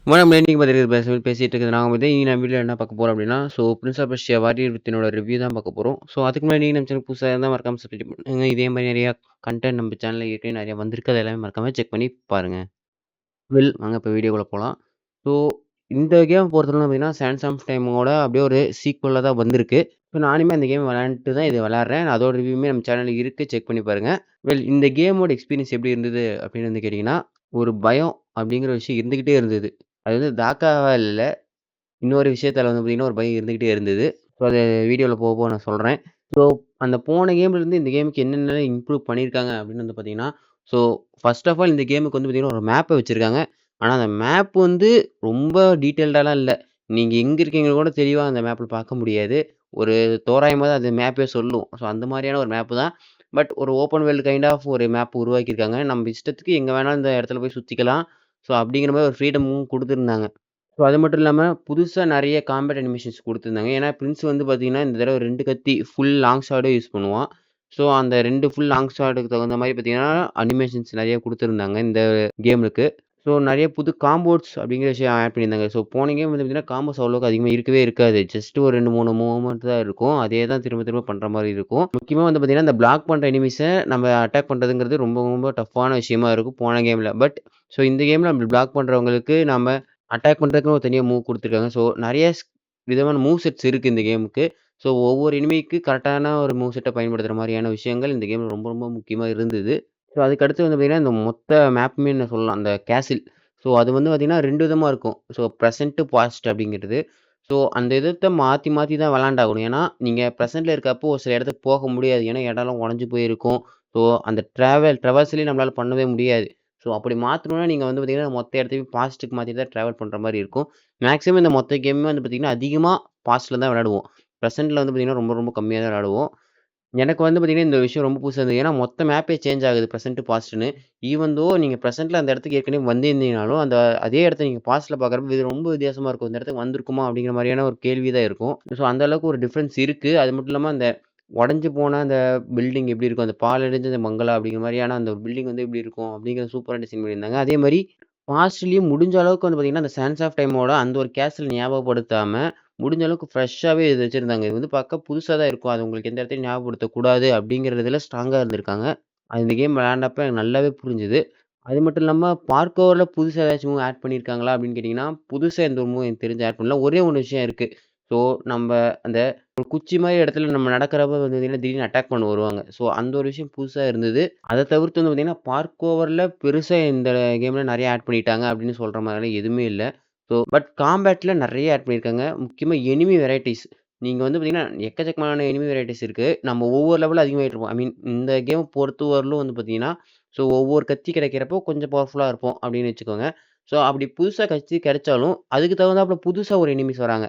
வணக்கம் இன்னைக்கு பேசிட்டு இருக்கிறது நாங்க வந்து இன்னைக்கு நம்ம வீடியோல என்ன பார்க்க போறோம் அப்படின்னா, பிரின்ஸ் ஆஃப் பெர்சியா வாரியர் வித்தினோட ரிவ்யூ தான் பார்க்க போறோம். அதுக்கு முன்னாடி நீங்க நம்ம சேனல் புதுசா இருந்தா மறக்காம சப்ஸ்கிரைப் பண்ணுங்க. இதே மாரி நெறைய கன்டென்ட் நம்ம சேனல்ல ஏற்கனவே நெறைய வந்திருக்கு. அது எல்லாமே மறக்காம செக் பண்ணி பாருங்க. வாங்க இப்ப வீடியோக்குள்ள போலாம். ஸோ இந்த கேம் பொறுத்தவரைக்கும் பார்த்தீங்கன்னா, சாண்ட்ஸ் ஆஃப் டைமோட அப்படியே ஒரு சீக்வலா தான் வந்திருக்கு. நானுமே அந்த கேம் விளையாண்டுட்டு தான் இது விளையாடுறேன். அதோட ரிவ்யூமே நம்ம சேனல்ல இருக்கு. செக் பண்ணி பாருங்க. இந்த கேமோட எக்ஸ்பீரியன்ஸ் எப்படி இருந்தது அப்படின்னு வந்து கேட்டீங்கன்னா, ஒரு பயம் அப்படிங்கிற விஷயம் இருந்துகிட்டே இருந்தது. அது வந்து தாக்காவா இல்ல. இன்னொரு விஷயத்துல வந்து பார்த்தீங்கன்னா, ஒரு பயம் இருந்துகிட்டே இருந்தது. அது வீடியோல போக போக நான் சொல்றேன். ஸோ அந்த போன கேம்லேருந்து இந்த கேமுக்கு என்னென்ன இம்ப்ரூவ் பண்ணியிருக்காங்க அப்படின்னு வந்து பார்த்தீங்கன்னா, ஸோ ஃபர்ஸ்ட் ஆஃப் ஆல் இந்த கேமுக்கு வந்து பார்த்தீங்கன்னா, ஒரு மேப்ப வச்சிருக்காங்க. ஆனா அந்த மேப் வந்து ரொம்ப டீட்டெயில்டாலாம் இல்ல. நீங்க எங்க இருக்கீங்கன்னு கூட தெளிவா அந்த மேப்ல பார்க்க முடியாது. ஒரு தோராயமா தான் அது மேப்பே சொல்லும். அந்த மாரியான ஒரு மேப் தான். பட் ஒரு ஓப்பன் வேர்ல்ட் கைண்ட் ஆஃப் ஒரு மேப் உருவாக்கியிருக்காங்க. நம்ம இஷ்டத்துக்கு எங்க வேணாலும் இந்த இடத்துல போய் சுத்திக்கலாம். அப்படிங்கிற மாரி ஒரு ஃப்ரீடமும் குடுத்துருந்தாங்க. அது மட்டும் இல்லாம, புதுசா நெறைய காம்பேட் அனிமேஷன்ஸ் குடுத்துருந்தாங்க. ஏன்னா, பிரின்ஸ் வந்து பார்த்தீங்கன்னா, இந்த தடவ 2 கத்தி ஃபுல் லாங் ஷார்டும் யூஸ் பண்ணுவான். அந்த 2 ஃபுல் லாங் ஷார்டுக்கு தகுந்த மாரி பார்த்தீங்கன்னா, அனிமேஷன்ஸ் நெறைய குடுத்துருந்தாங்க இந்த கேமுக்கு. நெறைய புது காம்போட்ஸ் அப்படிங்கிற விஷயம் ஆட் பண்ணியிருந்தாங்க. போன கேம் வந்து பார்த்தீங்கன்னா, காம்போஸ் அவ்வளோக்கு அதிகமா இருக்கவே இருக்காது. ஜஸ்ட் ஒரு 2, 3 மூவ்மெண்ட் தான் இருக்கும். அதே தான் திரும்ப திரும்ப பண்ற மாரி இருக்கும். முக்கியமா வந்து பார்த்தீங்கன்னா, இந்த பிளாக் பண்ற எனிமீஸ நம்ம அட்டாக் பண்றதுங்கிறது ரொம்ப ரொம்ப டஃப்பான விஷயமா இருக்கும் போன கேம்ல. பட் இந்த கேம்ல பிளாக் பண்றவங்களுக்கு நாம அட்டாக் பண்றதுக்குன்னு ஒரு தனியா மூவ் குடுத்துருக்காங்க. நெறைய விதமான மூவ் செட்ஸ் இருக்கு இந்த கேமுக்கு. ஒவ்வொரு எனிமிக்கு கரெக்ட்டான ஒரு மூவ் செட்ட பயன்படுத்துற மாரியான விஷயங்கள் இந்த கேம்ல ரொம்ப ரொம்ப முக்கியமா இருந்தது. அதுக்கு அடுத்து வந்து பார்த்தீங்கன்னா, இந்த மொத்த மேப்புமே என்ன சொல்லலாம். அந்த கேசில். அது வந்து பார்த்தீங்கன்னா 2 விதமா இருக்கும். பிரசன்ட், பாஸ்ட் அப்படிங்கிறது. அந்த இதத்த மாத்தி மாத்தி தான் விளையாண்டாகணும். ஏன்னா, நீங்க பிரசன்ட்ல இருக்கப்போ ஒரு சில இடத்துக்கு போக முடியாது. ஏன்னா, இடம்லாம் உடைஞ்சு போயிருக்கும். அந்த ட்ராவர்ஸ்லயும் நம்மளால பண்ணவே முடியாது. அப்படி மாத்தணும்னா நீங்க வந்து பார்த்தீங்கன்னா, மொத்த இடத்தையும் பாஸ்ட்க்கு மாத்திட்டு தான் ட்ராவல் பண்ற மாரி இருக்கும். மேக்ஸிமம் இந்த மொத்த கேமுமே வந்து பார்த்தீங்கன்னா, அதிகமா பாஸ்ட்ல தான் விளையாடுவோம். பிரசன்ட்ல வந்து பார்த்தீங்கன்னா, ரொம்ப ரொம்ப கம்மியா தான் விளையாடுவோம். எனக்கு வந்து பார்த்தீங்கன்னா, இந்த விஷயம் ரொம்ப புதுசா இருந்தது. ஏன்னா, மொத்த மேப்பே சேஞ்ச் ஆகுது பிரசன்ட், பாஸ்ட்ன்னு. ஈவன் தோ நீங்க பிரசன்ட்ல அந்த இடத்துக்கு ஏற்கனவே வந்திருந்தீங்கனாலும், அதே இடத்த நீங்க பாஸ்ட்ல பார்க்குறப்ப இது ரொம்ப வித்தியாசமா இருக்கும். இந்த இடத்துக்கு வந்திருக்குமா? அப்படிங்கிற மாரியான ஒரு கேள்வி தான் இருக்கும். அந்த அளவுக்கு ஒரு டிஃபரன்ஸ் இருக்கு. அது மட்டும் இல்லாம அந்த உடைஞ்சு போன அந்த பில்டிங் எப்படி இருக்கும்? அந்த பாழடைஞ்ச அந்த பங்களா அப்படிங்கிற மாரியான அந்த பில்டிங் வந்து எப்படி இருக்கும்? அப்படிங்கிறத சூப்பரா டிசைன் பண்ணியிருந்தாங்க. அதே மாரி பாஸ்ட்லயும் முடிஞ்ச அளவுக்கு வந்து பார்த்தீங்கன்னா, அந்த சாண்ட்ஸ் ஆஃப் டைமோட அந்த ஒரு கேஸ்டில் ஞாபகப்படுத்தாம, முடிஞ்ச அளவுக்கு ஃப்ரெஷ்ஷாவே இது வச்சிருந்தாங்க. இது வந்து பார்க்க புதுசா தான் இருக்கும். அது உங்களுக்கு எந்த இடத்துலயும் ஞாபகப்படுத்தக்கூடாது அப்படிங்கிறதுல ஸ்ட்ராங்கா இருந்திருக்காங்க. அது இந்த கேம் விளையாண்டப்ப எனக்கு நல்லாவே புரிஞ்சுது. அது மட்டும் இல்லாம பார்க்கோர்ல புதுசா ஏதாச்சும் மூவ் ஆட் பண்ணியிருக்காங்களா அப்படின்னு கேட்டீங்கன்னா, புதுசா எந்த ஒரு மூவும் எனக்கு தெரிஞ்சு ஆட் பண்ணல. ஒரே ஒரு விஷயம் இருக்கு. நம்ப அந்த ஒரு குச்சி மாரி இடத்துல நம்ம நடக்கிறப்ப வந்து பார்த்தீங்கன்னா, திடீர்னு அட்டாக் பண்ண வருவாங்க. அந்த ஒரு விஷயம் புதுசா இருந்தது. அத தவிர்த்து வந்து பார்த்தீங்கன்னா, பார்க்கோவர்ல பெருசா இந்த கேம்ல நெறைய ஆட் பண்ணிட்டாங்க அப்படின்னு சொல்ற மாரிலாம் எதுவுமே இல்ல. பட் காம்பேட்ல நெறைய ஆட் பண்ணியிருக்காங்க. முக்கியமா எனிமி வெரைட்டீஸ். நீங்க வந்து பார்த்தீங்கன்னா, எக்கச்சக்கமான எனிமி வெரைட்டீஸ் இருக்கு. நம்ம ஒவ்வொரு லெவல்ல அதிகமாயிட்டு இருப்போம். ஐ மீன் இந்த கேம் பொறுத்தவரையிலும் வந்து பார்த்தீங்கன்னா, ஒவ்வொரு கத்தி கிடைக்கிறப்போ கொஞ்சம் பவர்ஃபுல்லா இருப்போம் அப்படின்னு வச்சுக்கோங்க. அப்படி புதுசா கத்தி கிடைச்சாலும், அதுக்கு தகுந்தாப்புல புதுசா ஒரு எனிமீஸ் வராங்க.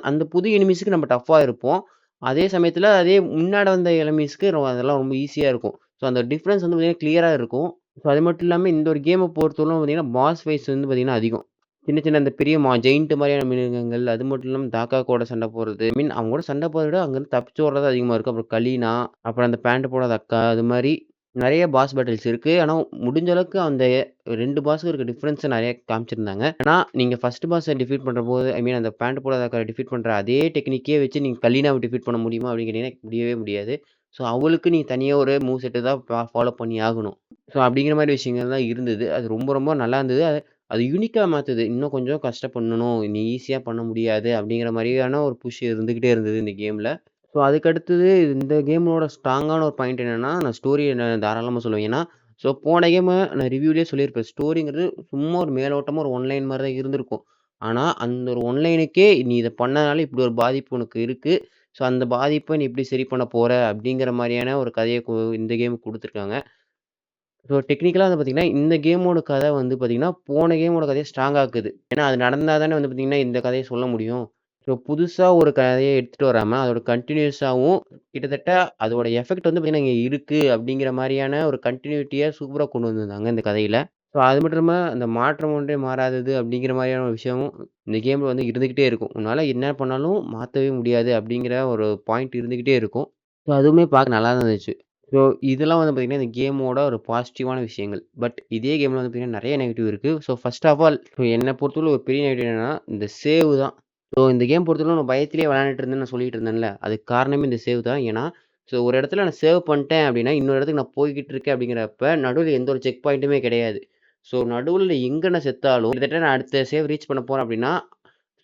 அந்த புது எனிமீஸ்க்கு நம்ம டஃப்பா இருப்போம். அதே சமயத்தில அதே முன்னாடி வந்த எனிமீஸ்க்கு அதெல்லாம் ரொம்ப ஈஸியா இருக்கும். அந்த டிஃபரன்ஸ் வந்து பார்த்தீங்கன்னா, கிளியரா இருக்கும். அது மட்டும் இல்லாம இந்த ஒரு கேம பொறுத்தவரைக்கும் பார்த்தீங்கன்னா, பாஸ் ஃபைட்ஸ் வந்து பார்த்தீங்கன்னா அதிகம். சின்ன சின்ன அந்த பெரிய ஜெயண்ட் மாரியான மிருகங்கள், அது மட்டும் இல்லாம தாக்கா கூட சண்டை போடுறது. ஐ மீன் அவங்க கூட சண்டை போடுறத விட அங்கருந்து தப்பிச்சு ஓடுறது தான் அதிகமா இருக்கும். அப்புறம் கலீனா, அப்புறம் அந்த பேண்ட் போடாத அக்கா, அது மாரி நெறைய பாஸ் பேட்டில்ஸ் இருக்கு. ஆனா முடிஞ்ச அளவுக்கு அந்த 2 பாஸ்ஸுக்கும் இருக்க டிஃபரன்ஸ நெறைய காமிச்சிருந்தாங்க. ஆனா நீங்க ஃபர்ஸ்ட் பாஸ டிஃபீட் பண்றபோது, ஐ மீன் அந்த பேண்ட் போடாத அக்காவ டிஃபீட் பண்ற அதே டெக்னிக்கே வச்சு நீங்க கலீனாவ டிஃபீட் பண்ண முடியுமா? அப்படின்னு கேட்டீங்கன்னா முடியவே முடியாது. அவளுக்கு நீங்க தனியா ஒரு மூவ் செட்ட தான் ஃபாலோ பண்ணி ஆகணும். அப்படிங்கிற மாரி விஷயங்கள் தான் இருந்தது. அது ரொம்ப ரொம்ப நல்லா இருந்தது. அது யூனிக்கா மாத்துது. இன்னும் கொஞ்சம் கஷ்டப்படணும். நீ ஈஸியா பண்ண முடியாது அப்படிங்கிற மாரியான ஒரு புஷ் இருந்துகிட்டே இருந்தது இந்த கேம்ல. அதுக்கு அடுத்தது இந்த கேமோட ஸ்ட்ராங்கான ஒரு பாயிண்ட் என்னன்னா, நான் ஸ்டோரிய நான் தாராளமா சொல்லுவேன். ஏன்னா, போன கேம நான் ரிவ்யூலயே சொல்லியிருப்பேன். ஸ்டோரிங்கிறது சும்மா ஒரு மேலோட்டமா ஒரு ஒன் லைன் மாரி தான் இருந்திருக்கும். ஆனா, அந்த ஒரு ஒன் லைனுக்கே நீ இத பண்ணதுனால இப்படி ஒரு பாதிப்பு உனக்கு இருக்கு. அந்த பாதிப்ப நீ எப்படி சரி பண்ண போற? அப்படிங்கிற மாரியான ஒரு கதைய இந்த கேமுக்கு குடுத்துருக்காங்க. டெக்னிக்கலா வந்து பார்த்தீங்கன்னா, இந்த கேமோட கதை வந்து பார்த்தீங்கன்னா, போன கேமோட கதைய ஸ்ட்ராங் ஆக்குது. ஏன்னா, அது நடந்தா தானே வந்து பார்த்தீங்கன்னா, இந்த கதைய சொல்ல முடியும். புதுசா ஒரு கதைய எடுத்துட்டு வராம, அதோட கன்டினியூஸாவும் கிட்டத்தட்ட அதோட எஃபெக்ட் வந்து பார்த்தீங்கன்னா, இங்க இருக்கு அப்படிங்கிற மாரியான ஒரு கன்டினியூட்டியா சூப்பரா கொண்டு வந்திருந்தாங்க இந்த கதையில. அது மட்டும் இல்லாம, அந்த மாற்றம் ஒன்றே மாறாதது அப்படிங்கிற மாரியான ஒரு விஷயமும் இந்த கேம்ல வந்து இருந்துகிட்டே இருக்கும். உன்னால என்ன பண்ணாலும் மாத்தவே முடியாது அப்படிங்கிற ஒரு பாயிண்ட் இருந்துகிட்டே இருக்கும். அதுவுமே பார்க்க நல்லா தான் இருந்துச்சு. ஸோ இதெல்லாம் வந்து பார்த்தீங்கன்னா, இந்த கேமோட ஒரு பாசிட்டிவான விஷயங்கள். பட் இதே கேம்ல வந்து பார்த்தீங்கன்னா, நெறைய நெகட்டிவ் இருக்கு. ஸோ ஃபர்ஸ்ட் ஆஃப் ஆல் என்ன பொறுத்தவரை ஒரு பெரிய நெகட்டிவ் என்னன்னா, இந்த சேவ் தான். ஸோ இந்த கேம் பொறுத்தவரை நான் பயத்திலேயே விளையாண்டுட்டு இருந்தேன்னு நான் சொல்லிட்டு இருந்தேன்ல. அதுக்கு காரணமே இந்த சேவ் தான். ஏன்னா, ஸோ ஒரு இடத்துல நான் சேவ் பண்ணிட்டேன் அப்படின்னா, இன்னொரு இடத்துக்கு நான் போய்க்கிட்டு இருக்கேன் அப்படிங்கிறப்ப, நடுவுல எந்த ஒரு செக் பாயிண்ட்டுமே கிடையாது. ஸோ நடுவுல எங்க நான் செத்தாலும், கிட்டத்தட்ட நான் அடுத்த சேவ் ரீச் பண்ண போறேன் அப்படின்னா,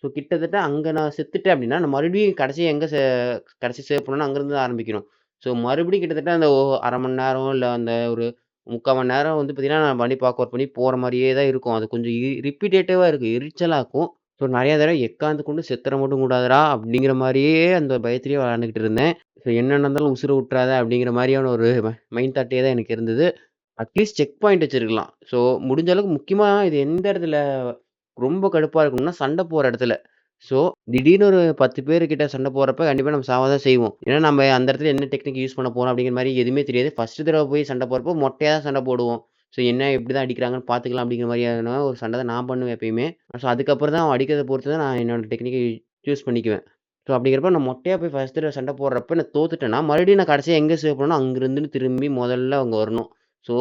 ஸோ கிட்டத்தட்ட அங்க நான் செத்துட்டேன் அப்படின்னா, நான் மறுபடியும் கடைசியா எங்க கடைசி சேவ் பண்ணேனோ அங்கருந்து தான் ஆரம்பிக்கணும். ஸோ மறுபடியும் கிட்டத்தட்ட அந்த 1/2 மணி நேரம், இல்ல அந்த ஒரு 3/4 மணி நேரம் வந்து பார்த்தீங்கன்னா, நான் வண்டி பார்க் பண்ணி போற மாரியே தான் இருக்கும். அது கொஞ்சம் ரிப்பீட்டேட்டிவா இருக்கு. எரிச்சலாக்கும். ஸோ நெறைய தடவ எக்காந்து கொண்டு செத்துற மட்டும் கூடாதுடா! அப்படிங்கிற மாரியே அந்த பயத்திலேயே விளையாண்டுகிட்டு இருந்தேன். ஸோ என்ன நடந்தாலும் உசுர விட்டுறாத அப்படிங்கிற மாரியான ஒரு மைண்ட் தாட்டே தான் எனக்கு இருந்தது. அட்லீஸ்ட் செக் பாயிண்ட் வச்சிருக்கலாம். ஸோ முடிஞ்ச அளவுக்கு முக்கியமா இது எந்த இடத்துல ரொம்ப கடுப்பா இருக்கும்னா, சண்ட போற இடத்துல. ஸோ திடீர்னு ஒரு 10 பேரு கிட்ட சண்ட போடுறப்ப கண்டிப்பா நம்ம சாவ தான் செய்வோம். ஏன்னா நம்ம அந்த இடத்துல என்ன டெக்னிக் யூஸ் பண்ண போறோம் அப்படிங்கிற மாரி எதுவுமே தெரியாது. ஃபர்ஸ்ட் தடவ போய் சண்ட போடுறப்போ மொட்டையா தான் சண்ட போடுவோம். ஸோ என்ன எப்படிதான் அடிக்கிறாங்கன்னு பார்த்துக்கலாம் அப்படிங்கிற மாரியான ஒரு சண்ட தான் நான் பண்ணுவேன் எப்பயுமே. ஸோ அதுக்கப்புறம் தான் அவன் அடிக்கிறத பொறுத்து தான் நான் என்னோட டெக்னிக்க சூஸ் பண்ணிக்குவேன். ஸோ அப்படிங்கிறப்ப நான் மொட்டையா போய் ஃபர்ஸ்ட் தடவ சண்ட போடுறப்ப நான் தோத்துட்டேன்னா, மறுபடியும் நான் கடைசியா எங்க சேவ் பண்ணனோ அங்கிருந்துன்னு திரும்பி முதல்ல அங்க வரணும். ஸோ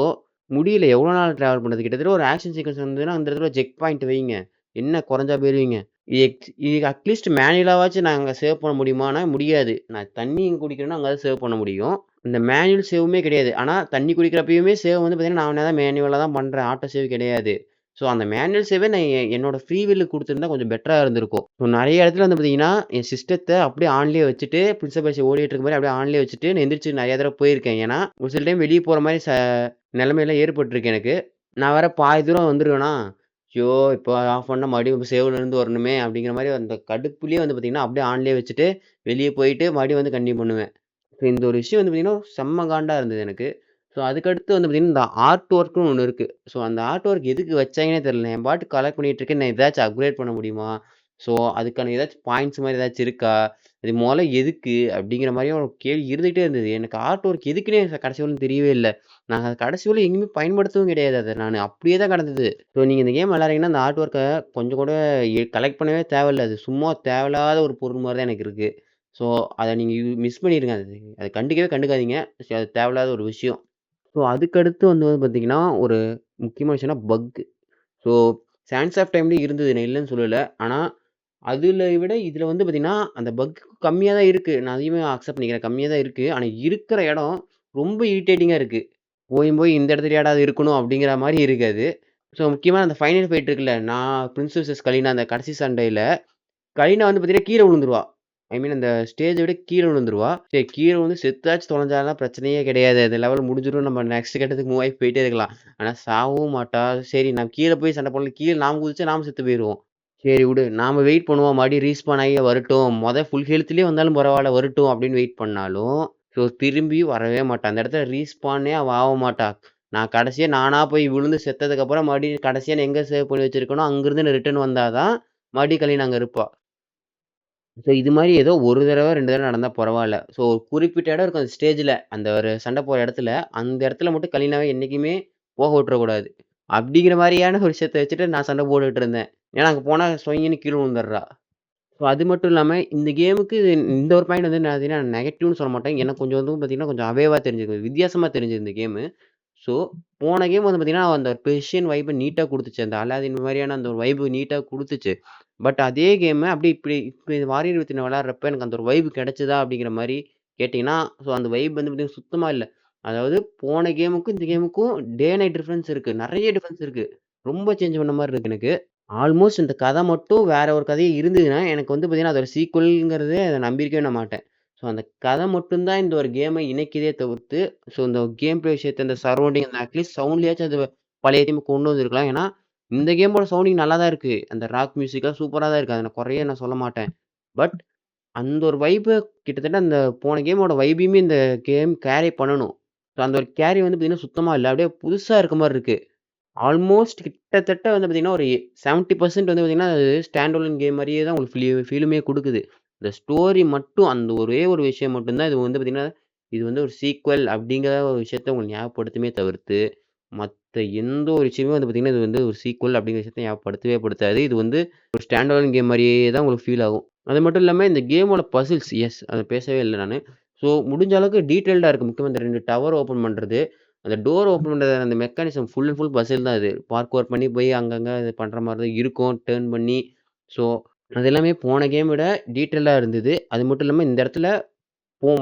முடியல எவ்வளோ நாள் டிராவல் பண்ணது? கிட்டத்தட்ட ஒரு ஆக்ஷன் சீக்வென்ஸ் வந்ததுன்னா, அந்த இடத்துல செக் பாயிண்ட் வைங்க. என்ன குறைஞ்சா போயிருவீங்க. இது அட்லீஸ்ட் மேனுவலாவாச்சும் நாங்க சேவ் பண்ண முடியுமான்னா, முடியாது. நான் தண்ணி எங்க குடிக்கிறேனோ அங்க தான் சேவ் பண்ண முடியும். இந்த மேனுவல் சேவுமே கிடையாது. ஆனா தண்ணி குடிக்கிறப்பயுமே சேவ் வந்து பார்த்தீங்கன்னா, நான் தான் மேனுவலா தான் பண்றேன். ஆட்டோ சேவ் கிடையாது. ஸோ அந்த மேனுவல் சேவே நான் என்னோட ஃப்ரீ வில்லுக்கு குடுத்திருந்தா கொஞ்சம் பெட்டரா இருந்திருக்கும். ஸோ நெறைய இடத்துல வந்து பார்த்தீங்கன்னா, என் சிஸ்டத்த அப்படியே ஆன்லயே வச்சுட்டு, பிரின்ஸ் ஆஃப் பெர்சியா ஓடிட்டு இருக்கும் மாரி அப்படியே ஆன்லயே வச்சுட்டு, நான் எந்திரிச்சு நெறைய தடவ போயிருக்கேன். ஏன்னா, ஒரு சில டைம் வெளிய போற மாரி நிலைமைலாம் ஏற்பட்டுருக்கு எனக்கு. நான் வேற பாதி தூரம் வந்துருவேனா, ஐயோ! இப்போ ஆஃப் பண்ணா மறுபடியும் சேவ்ல இருந்து வரணுமே அப்படிங்கிற மாரி அந்த கடுப்புலயே வந்து பார்த்தீங்கன்னா, அப்படியே ஆன்லயே வச்சுட்டு, வெளிய போயிட்டு மறுபடியும் வந்து கன்டின்யூ பண்ணுவேன். ஸோ இந்த ஒரு விஷயம் வந்து பார்த்தீங்கன்னா, செம்ம காண்டா இருந்தது எனக்கு. ஸோ அதுக்கடுத்து வந்து பார்த்தீங்கன்னா, இந்த ஆர்ட் ஒர்க்ன்னு ஒண்ணு இருக்கு. ஸோ அந்த ஆர்ட் ஒர்க் எதுக்கு வச்சாங்கன்னே தெரியல. என் பாட்டுக்கு கலெக்ட் பண்ணிட்டு இருக்கேன். நான் ஏதாச்சும் அப்கிரேட் பண்ண முடியுமா? ஸோ அதுக்கான ஏதாச்சும் பாயிண்ட்ஸ் மாரி ஏதாச்சும் இருக்கா? இது மொதல்ல எதுக்கு? அப்படிங்கிற மாரியே ஒரு கேள்வி இருந்துகிட்டே இருந்தது. எனக்கு ஆர்ட் ஒர்க் எதுக்குன்னே கடைசி வரையும் தெரியவே இல்ல. நான் அத கடைசி வரையும் எங்கேயுமே பயன்படுத்தவும் கிடையாது அத நானு. அப்படியே தான் கடந்தது. ஸோ நீங்க இந்த கேம் விளையாடுறீங்கன்னா, அந்த ஆர்ட் ஒர்க்க கொஞ்சம் கூட கலெக்ட் பண்ணவே தேவையில்ல. அது சும்மா தேவையில்லாத ஒரு பொருள் மாரி தான் எனக்கு இருக்கு. ஸோ அத நீங்க மிஸ் பண்ணிருங்க. அத கண்டுக்கவே கண்டுக்காதீங்க. அது தேவையில்லாத ஒரு விஷயம். ஸோ அதுக்கடுத்து வந்து பார்த்தீங்கன்னா, ஒரு முக்கியமான விஷயம்னா பக். ஸோ சான்ஸ் ஆஃப் டைம்லயும் இருந்தது. நான் இல்லன்னு சொல்லல. ஆனா, அதுல விட இதுல வந்து பார்த்தீங்கன்னா, அந்த பக் கம்மியா தான் இருக்கு. நான் அதையுமே அக்செப்ட் பண்ணிக்கிறேன். கம்மியா தான் இருக்கு. ஆனா இருக்கிற இடம் ரொம்ப இரிட்டேட்டிங்கா இருக்கு. போயும் போய் இந்த இடத்துலயாடா அது இருக்கணும் அப்படிங்கிற மாரி இருக்கு அது. ஸோ முக்கியமா அந்த ஃபைனல் ஃபைட் இருக்குல்ல, நான் பிரின்ஸ் விசஸ் கலீனா அந்த கடைசி சண்டையில, கலீனா வந்து பார்த்தீங்கன்னா கீழ விழுந்துருவா. ஐ மீன் அந்த ஸ்டேஜ விட கீழ விழுந்துருவா. சரி கீழ விழுந்து செத்தாச்சு தொலைஞ்சாலாம் பிரச்சனையே கிடையாது. அந்த லெவல் முடிஞ்சிரும். நம்ம நெக்ஸ்ட் கட்டத்துக்கு மூவ் ஆகி போயிட்டே இருக்கலாம். ஆனா சாவும் மாட்டா. சரி நான் கீழ போய் சண்டை போடல. கீழ நாம குதிச்சா நாம செத்து போயிருவோம். சரி விடு. நாம வெயிட் பண்ணுவோம். மறுபடியும் ரீஸ்பான் ஆகி வரட்டும். ஃபுல் ஹெல்த்லயே வந்தாலும் பரவால்ல வரட்டும் அப்படின்னு வெயிட் பண்ணாலும், ஸோ திரும்பி வரவே மாட்டா. அந்த இடத்துல ரீஸ்பானே அவ ஆக மாட்டா. நான் கடைசியா நானா போய் விழுந்து செத்ததுக்கப்புறம் மறுபடியும் கடைசியா நான் எங்க சேவ் பண்ணி வச்சிருக்கேனோ, அங்கிருந்து நான் ரிட்டர்ன் வந்தா தான் மறுபடியும் கலீனா அங்க இருப்பா. ஸோ இது மாரி ஏதோ 1 தடவ, 2 தடவ நடந்தா பரவால்ல. ஸோ ஒரு குறிப்பிட்ட இடம் இருக்கும் அந்த ஸ்டேஜ்ல. அந்த ஒரு சண்ட போற இடத்துல, அந்த இடத்துல மட்டும் கலீனாவ என்னைக்குமே போக விட்டுறக்கூடாது. அப்படிங்கிற மாரியான ஒரு விஷயத்த வச்சுட்டு நான் சண்ட போட்டுட்டு இருந்தேன். ஏன்னா அங்க போனா சொய்யின்னு கீழ விழுந்துர்றா. ஸோ அது மட்டும் இல்லாம இந்த கேமுக்கு இந்த ஒரு பாயிண்ட் வந்து நான் பார்த்தீங்கன்னா நெகட்டிவ்னு சொல்ல மாட்டேன். எனக்கு கொஞ்சம் வந்து பார்த்தீங்கன்னா, கொஞ்சம் அவேவா தெரிஞ்சது. வித்தியாசமா தெரிஞ்சது இந்த கேமு. ஸோ போன கேம் வந்து பார்த்தீங்கன்னா, அந்த பெர்ஷியன் வைப்ப நீட்டா குடுத்துச்சு. அந்த அலாதீன் மாரியான அந்த ஒரு வைப் நீட்டா குடுத்துச்சு. பட் அதே கேம அப்படி இப்படி இப்ப வாரியர் வித்தின் விளையாடுறப்ப எனக்கு அந்த ஒரு வைப் கிடைச்சதா அப்படிங்கிற மாரி கேட்டீங்கன்னா, ஸோ அந்த வைப் வந்து பார்த்தீங்கன்னா சுத்தமா இல்ல. அதாவது போன கேமுக்கும் இந்த கேமுக்கும் டே நைட் டிஃபரன்ஸ் இருக்கு. நெறைய டிஃபரன்ஸ் இருக்கு. ரொம்ப சேஞ்ச் பண்ண மாரி இருக்கு எனக்கு. ஆல்மோஸ்ட் இந்த கதை மட்டும் வேற ஒரு கதையே இருந்ததுன்னா, எனக்கு வந்து பார்த்தீங்கன்னா, அதோட சீக்வல்ங்கிறதே அத நம்பியிருக்கவே நான் மாட்டேன். ஸோ அந்த கதை மட்டும் தான் இந்த ஒரு கேம இணைக்குதே தவிர்த்து, ஸோ இந்த கேம் பிளே விஷயத்த இந்த சரவுண்டிங் அந்த அட்லீஸ்ட் சவுண்ட்லயாச்சும் அது பழைய தீம் கொண்டு வந்திருக்கலாம். ஏன்னா, இந்த கேமோட சவுண்டிங் நல்லா தான் இருக்கு. அந்த ராக் மியூசிக்லாம் சூப்பரா தான் இருக்கு. அத நான் குறையே நான் சொல்ல மாட்டேன். பட் அந்த ஒரு வைப கிட்டத்தட்ட அந்த போன கேமோட வைபையுமே இந்த கேம் கேரி பண்ணணும். ஸோ அந்த ஒரு கேரி வந்து பார்த்தீங்கன்னா, சுத்தமா இல்ல. அப்படியே புதுசா இருக்க மாரி இருக்கு. ஆல்மோஸ்ட் கிட்டத்தட்ட வந்து பார்த்தீங்கன்னா, ஒரு 70% வந்து பார்த்தீங்கன்னா, அது ஸ்டாண்ட் அலோன் கேம் மாரியே தான் உங்களுக்கு ஃபீலுமே குடுக்குது. இந்த ஸ்டோரி மட்டும் அந்த ஒரே ஒரு விஷயம் மட்டும் தான் இது வந்து பார்த்தீங்கன்னா, இது வந்து ஒரு சீக்வல் அப்படிங்கிற ஒரு விஷயத்த உங்களுக்கு ஞாபகப்படுத்துமே தவிர்த்து, மத்த எந்த ஒரு விஷயமுமே வந்து பார்த்தீங்கன்னா, இது வந்து ஒரு சீக்வல் அப்படிங்கிற விஷயத்த ஞாபகப்படுத்தவே படுத்தாது. இது வந்து ஒரு ஸ்டாண்ட் அலோன் கேம் மாரியே தான் உங்களுக்கு ஃபீல் ஆகும். அது மட்டும் இல்லாம இந்த கேமோட பசில்ஸ் எஸ் அத பேசவே இல்ல நானு. ஸோ முடிஞ்ச அளவுக்கு டீட்டெயில்டா இருக்கு. முக்கியமா இந்த 2 டவர் ஓப்பன் பண்றது, அந்த டோர் ஓப்பன் பண்ற அந்த mechanism full and full puzzle தான் அது. பார்க்கோர் பண்ணி போய் அங்கங்க இது பண்ற மாரி தான் இருக்கும். டர்ன் பண்ணி ஸோ அது எல்லாமே போன கேம் விட டீட்டெயில்டா இருந்தது. அது மட்டும் இல்லாம இந்த இடத்துல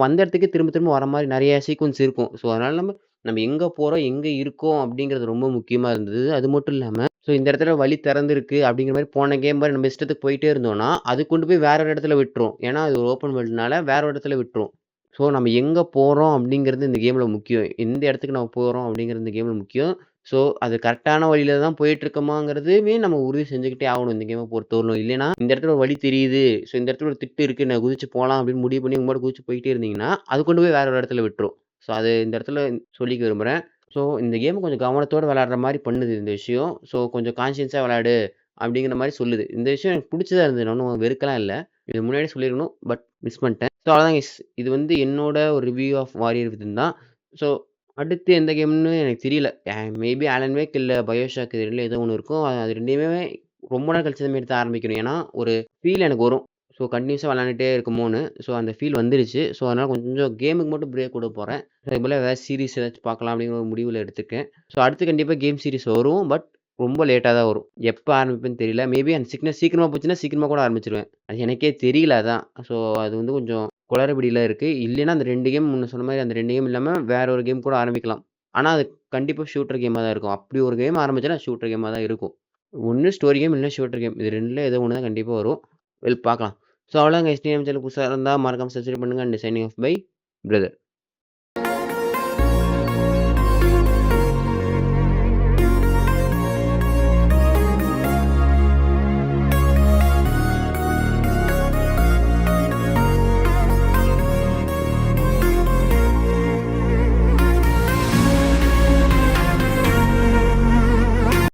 வந்த இடத்துக்கே திரும்ப திரும்ப வர மாரி நெறைய சீக்வென்ஸ் இருக்கும். ஸோ அதனால நம்ம நம்ம எங்க போறோம், எங்க இருக்கோம் அப்படிங்கிறது ரொம்ப முக்கியமா இருந்தது. அது மட்டும் இல்லாம, ஸோ இந்த இடத்துல வழி திறந்திருக்கு அப்படிங்கிற மாரி போன கேம் மாரி நம்ம இஷ்டத்துக்கு போயிட்டே இருந்தோம்னா, அது கொண்டு போய் வேற ஒரு இடத்துல விட்டுரும். ஏன்னா அது ஒரு ஓப்பன் வேர்ல்டுனால வேற ஒரு இடத்துல விட்டுரும். ஸோ நம்ம எங்க போறோம் அப்படிங்கிறது இந்த கேம்ல முக்கியம். எந்த இடத்துக்கு நம்ம போறோம் அப்படிங்கிறது இந்த கேம்ல முக்கியம். ஸோ அது கரெக்ட்டான வழியில தான் போயிட்டுருக்கோமாங்கிறதுமே நம்ம உறுதி செஞ்சுக்கிட்டே ஆகணும் இந்த கேம பொறுத்தவரையிலும். இல்லைன்னா, இந்த இடத்துல ஒரு வழி தெரியுது. ஸோ இந்த இடத்துல ஒரு திட்டு இருக்கு. நான் குதிச்சு போலாம் அப்படின்னு முடிவு பண்ணி உங்க பாட்டுக்கு குதிச்சு போயிட்டே இருந்தீங்கன்னா, அது கொண்டு போய் வேற ஒரு இடத்துல விட்டுரும். ஸோ அது இந்த இடத்துல சொல்லிக்க விரும்புறேன். ஸோ இந்த கேம் கொஞ்சம் கவனத்தோட விளையாடுற மாரி பண்ணுது இந்த விஷயம். ஸோ கொஞ்சம் கான்ஷியஸா விளையாடு அப்படிங்கிற மாரி சொல்லுது. இந்த விஷயம் எனக்கு புடிச்சதா இருந்தது. நான் ஒண்ணும் வெறுக்கலாம் இல்ல. இது முன்னாடியே சொல்லியிருக்கணும். பட் மிஸ் பண்ணிட்டேன். ஸோ அவ்வளோதான் கைஸ். இது வந்து என்னோட ஒரு ரிவ்யூ ஆஃப் வாரியர் வித்தின் தான். ஸோ அடுத்து எந்த கேம்ன்னு எனக்கு தெரியல. மேபி ஆலன் வேக் இல்ல பயோஷாக் இது 2ல ஏதோ ஒண்ணு இருக்கும். அது 2யுமே ரொம்ப நாள் கழிச்சு தான் எடுத்து ஆரம்பிக்கணும். ஏன்னா, ஒரு ஃபீல் எனக்கு வரும். ஸோ கன்டினியூஸா விளையாண்டுட்டே இருக்குமோன்னு. ஸோ அந்த ஃபீல் வந்துருச்சு. ஸோ அதனால கொஞ்சம் கேமுக்கு மட்டும் பிரேக் குடுக்க போறேன். அதுபோல ஏதாவது சீரிஸ் ஏதாச்சும் பார்க்கலாம் அப்படிங்கிற ஒரு முடிவுல எடுத்துருக்கேன். ஸோ அடுத்து கண்டிப்பா கேம் சீரிஸ் வரும். பட் ரொம்ப லேட்டா தான் வரும். எப்ப ஆரம்பிப்பேன்னு தெரியல. மேபி அந்த சிக்னஸ் சீக்கிரமா போச்சுன்னா, சீக்கிரமா கூட ஆரம்பிச்சுருவேன். அது எனக்கே தெரியல அதான். ஸோ அது வந்து கொஞ்சம் குளறுபடியில இருக்கு. இல்லைன்னா அந்த 2 கேம் முன்ன சொன்ன மாரி அந்த 2 கேம் இல்லாம வேற ஒரு கேம் கூட ஆரம்பிக்கலாம். ஆனா அது கண்டிப்பா ஷூட்டர் கேமா தான் இருக்கும். அப்படி ஒரு கேம் ஆரம்பிச்சேன்னா ஷூட்டர் கேமா தான் இருக்கும். ஒண்ணு ஸ்டோரி கேம் இல்ல ஷூட்டர் கேம். இது 2ல ஏதோ ஒண்ணு தான் கண்டிப்பா வரும். பார்க்கலாம். ஸோ அவ்வளோதான் கைஸ். நம்ம சேனல் புதுசா இருந்தா மறக்காம சப்ஸ்கிரைப் பண்ணுங்க. And signing off bye brother.